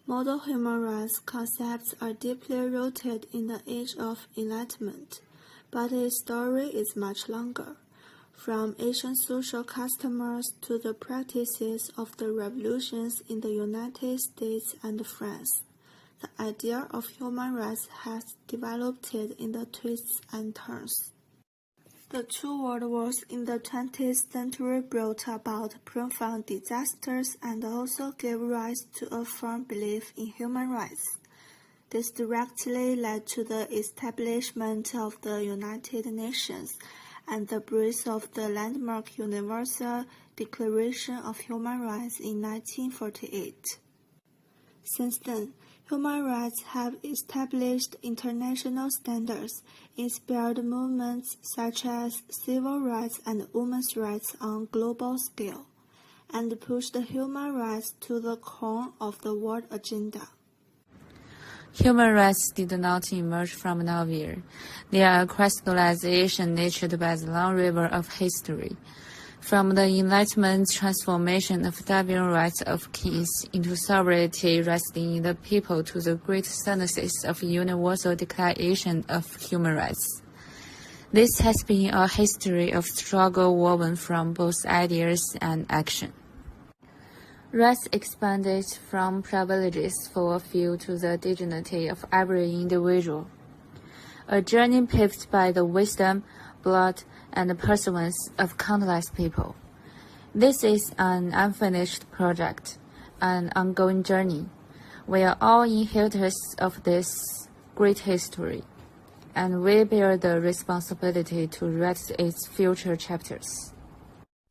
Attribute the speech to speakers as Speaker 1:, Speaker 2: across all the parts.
Speaker 1: Modern human rights concepts are deeply rooted in the Age of Enlightenment, but its story is much longer. From ancient social customs to the practices of the revolutions in the United States and France, the idea of human rights has developed in the twists and turns. The two world wars in the 20th century brought about profound disasters and also gave rise to a firm belief in human rights. This directly led to the establishment of the United Nations and the birth of the landmark Universal Declaration of Human Rights in 1948. Since then, human rights have established international standards, inspired movements such as civil rights and women's rights on a global scale, and pushed human rights to the core of the world agenda.
Speaker 2: Human rights did not emerge from nowhere. They are a crystallization nurtured by the long river of history. From the Enlightenment transformation of divine rights of kings into sovereignty resting in the people to the great synthesis of universal declaration of human rights. This has been a history of struggle woven from both ideas and action. Rights expanded from privileges for a few to the dignity of every individual. A journey paved by the wisdom, blood, and perseverance of countless people. This is an unfinished project, an ongoing journey. We are all inheritors of this great history, and we bear the responsibility to write its future chapters.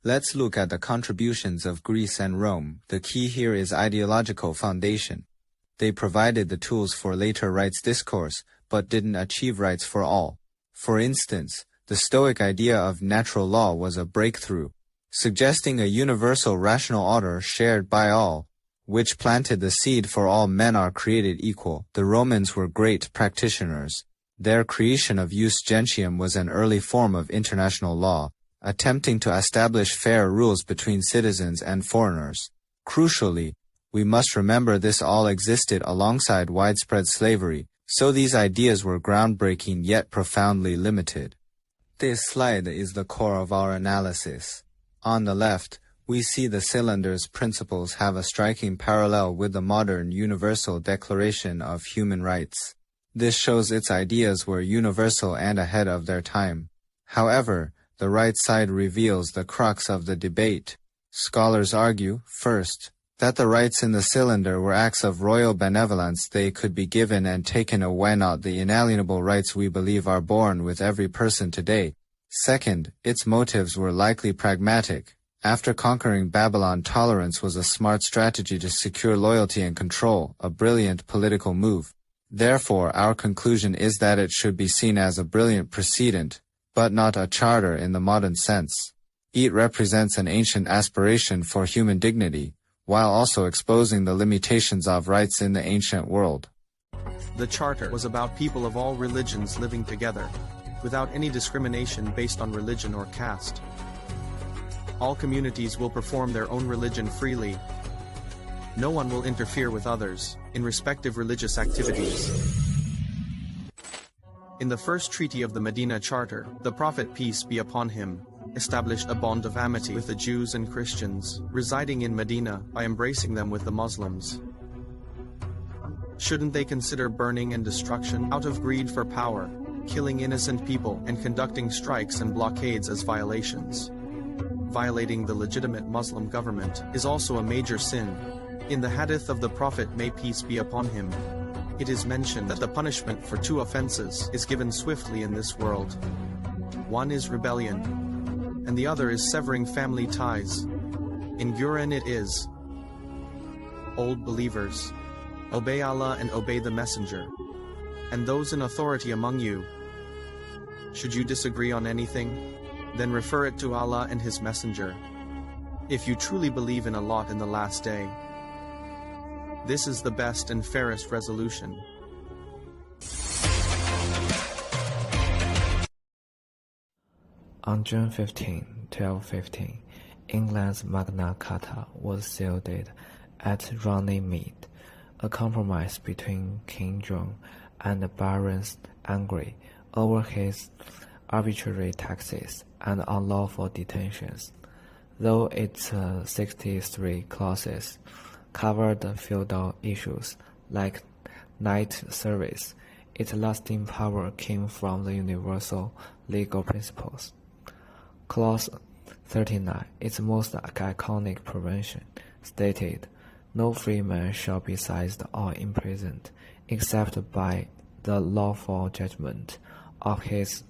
Speaker 3: Let's look at the contributions of Greece and Rome. The key here is ideological foundation. They provided the tools for later rights discourse, but didn't achieve rights for all. For instance, the Stoic idea of natural law was a breakthrough, suggesting a universal rational order shared by all, which planted the seed for all men are created equal. The Romans were great practitioners. Their creation of jus gentium was an early form of international law, attempting to establish fair rules between citizens and foreigners. Crucially, we must remember this all existed alongside widespread slavery, so these ideas were groundbreaking yet profoundly limited. This slide is the core of our analysis. On the left, we see the cylinder's principles have a striking parallel with the modern Universal Declaration of Human Rights. This shows its ideas were universal and ahead of their time. However, the right side reveals the crux of the debate. Scholars argue, first, that the rights in the cylinder were acts of royal benevolence. They could be given and taken away, not the inalienable rights we believe are born with every person today. Second, its motives were likely pragmatic. After conquering Babylon, tolerance was a smart strategy to secure loyalty and control, a brilliant political move. Therefore, our conclusion is that it should be seen as a brilliant precedent, but not a charter in the modern sense. It represents an ancient aspiration for human dignity, while also exposing the limitations of rights in the ancient world.
Speaker 4: The Charter was about people of all religions living together, without any discrimination based on religion or caste. All communities will perform their own religion freely. No one will interfere with others in respective religious activities. In the first treaty of the Medina Charter, the Prophet, peace be upon him, established a bond of amity with the Jews and Christians residing in Medina by embracing them with the Muslims. Shouldn't they consider burning and destruction out of greed for power, killing innocent people and conducting strikes and blockades as violations? Violating the legitimate Muslim government is also a major sin. In the hadith of the Prophet, may peace be upon him, it is mentioned that the punishment for two offenses is given swiftly in this world. One is rebellion, and the other is severing family ties. In Quran it is, Old believers, obey Allah and obey the Messenger, and those in authority among you. Should you disagree on anything, then refer it to Allah and His Messenger, if you truly believe in Allah in the last day. This is the best and fairest resolution.
Speaker 5: On June 15, 1215, England's Magna Carta was sealed at Runnymede, a compromise between King John and the barons angry over his arbitrary taxes and unlawful detentions. Though its 63 clauses covered feudal issues like knight service, its lasting power came from the universal legal principles. Clause 39, its most iconic provision, stated, "No free man shall be seized or imprisoned, except by the lawful judgment of his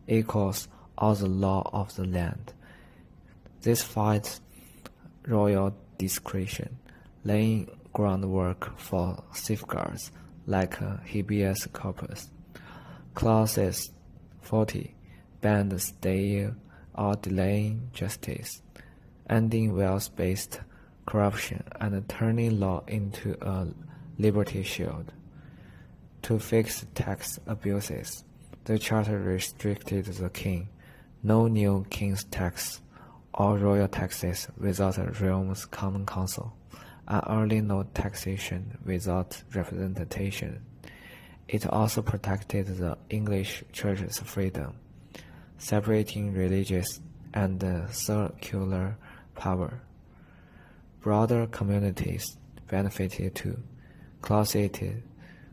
Speaker 5: equals or the law of the land." This fights royal discretion, laying groundwork for safeguards like habeas corpus. Clauses 40 banned staying or delaying justice, ending wealth-based corruption and turning law into a liberty shield. To fix tax abuses, the charter restricted the king, no new king's tax or royal taxes without a realm's common council, and early no taxation without representation. It also protected the English church's freedom, separating religious and secular power. Broader communities benefited too. Clauses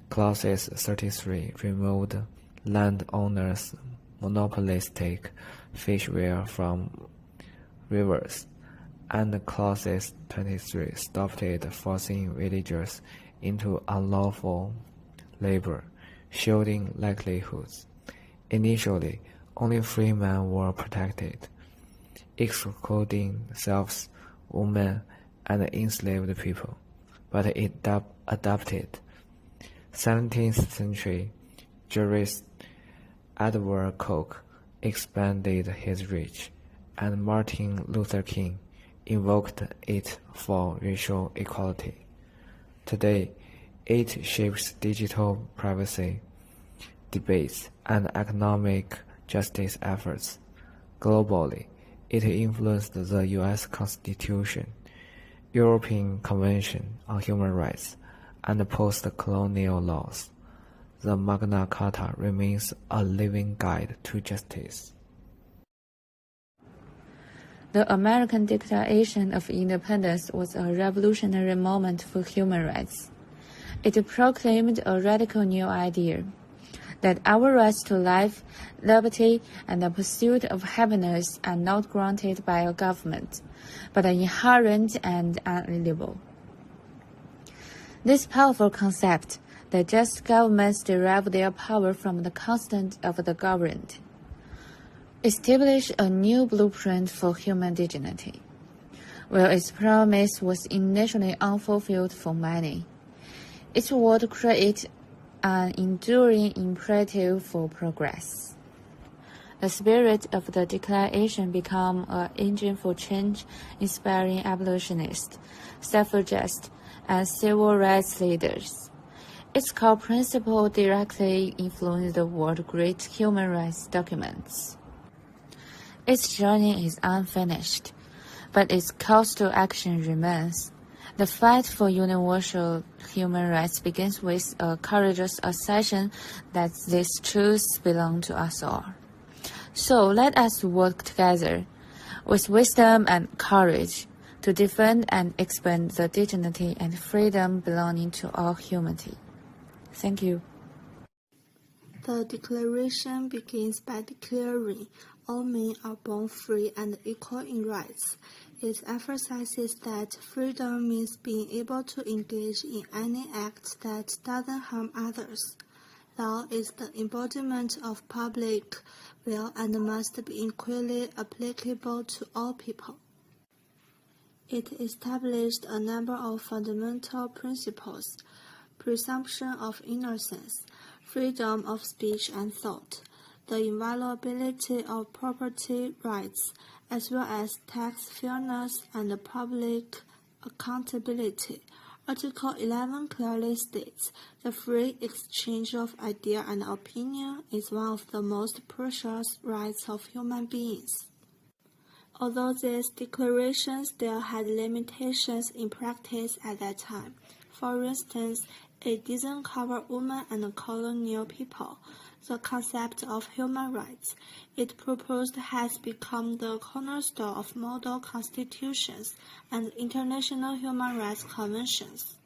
Speaker 5: 33 removed landowners' monopolistic fishware from rivers, and Clauses 23 stopped forcing villagers into unlawful labor, shielding livelihoods. Initially, only free men were protected, excluding serfs, women, and enslaved people, but it adapted. 17th century jurist Edward Coke expanded his reach, and Martin Luther King invoked it for racial equality. Today, it shapes digital privacy debates and economic justice efforts. Globally, it influenced the U.S. Constitution, European Convention on Human Rights, and post-colonial laws. The Magna Carta remains a living guide to justice.
Speaker 2: The American Declaration of Independence was a revolutionary moment for human rights. It proclaimed a radical new idea, that our rights to life, liberty, and the pursuit of happiness are not granted by a government, but are inherent and unalienable. This powerful concept, that just governments derive their power from the consent of the governed, established a new blueprint for human dignity, while its promise was initially unfulfilled for many. It would create an enduring imperative for progress. The spirit of the Declaration became an engine for change, inspiring abolitionists, suffragists, and civil rights leaders. Its core principle directly influenced the world's great human rights documents. Its journey is unfinished, but its call to action remains. The fight for universal human rights begins with a courageous assertion that these truths belong to us all. So let us work together with wisdom and courage to defend and expand the dignity and freedom belonging to all humanity. Thank you.
Speaker 1: The Declaration begins by declaring all men are born free and equal in rights. It emphasizes that freedom means being able to engage in any act that doesn't harm others. Law is the embodiment of public will and must be equally applicable to all people. It established a number of fundamental principles: presumption of innocence, freedom of speech and thought, the inviolability of property rights, as well as tax fairness and public accountability. Article 11 clearly states the free exchange of idea and opinion is one of the most precious rights of human beings. Although this declaration still had limitations in practice at that time, For instance, it doesn't cover women and colonial people. The concept of human rights it proposed has become the cornerstone of model constitutions and international human rights conventions.